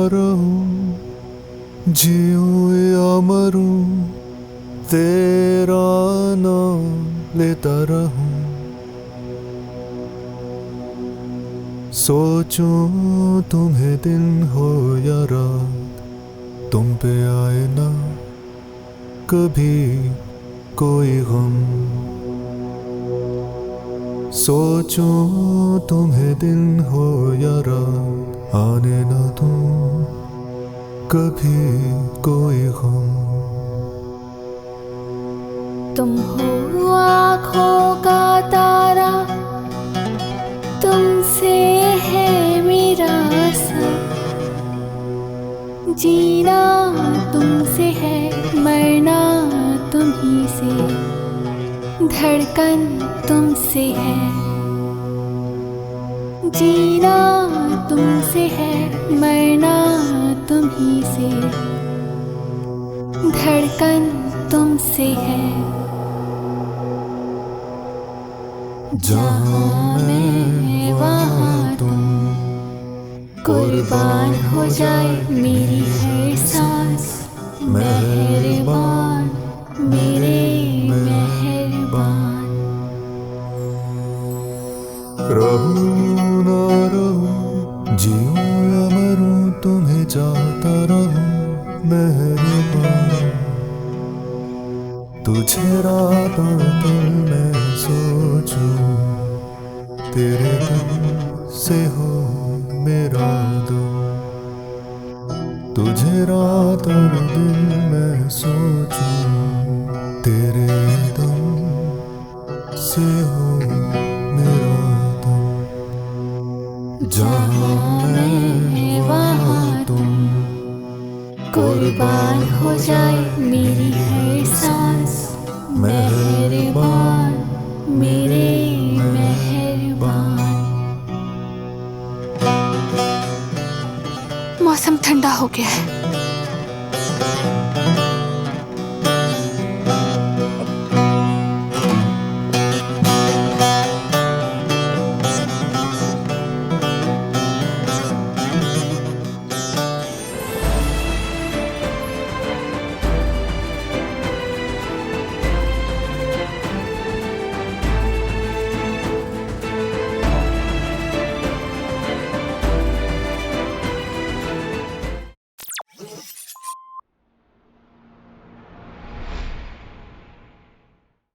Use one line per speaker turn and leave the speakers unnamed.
रहूं, जीऊं या मरूं, तेरा नाम लेता रहूं। सोचूं तुम्हें दिन हो या रात, तुम पे आए ना कभी कोई गम। सोचूं तुम्हें दिन हो या रात, आने ना दूं कभी कोई गम।
तुम हो आँखों का तारा, तुमसे है मेरा सब। जीना तुमसे है, मरना तुम्ही से, धड़कन तुमसे है। जीना तुमसे है, मरना तुम्ही से, धड़कन तुमसे है।
जहाँ मैं वहाँ तुम,
कुर्बान हो जाए मेरी हर सांस। मेहरबान मेरे मेहरबान।
रहूं ना रहूं, जीऊं या मरूं, तुम्हें चाहता रहूं मेहरबान। तुझे रातों पल मैं सोचूं, तेरे दम से हो मेरा दम। तुझे रात और दिन मैं सोचूं, तेरे दम से हो मेरा दम। जहाँ मैं वहाँ तुम,
कुर्बान हो जाए मेरी हर सांस। मेहरबान मेरे मेहरबान। मौसम ठंडा हो गया है।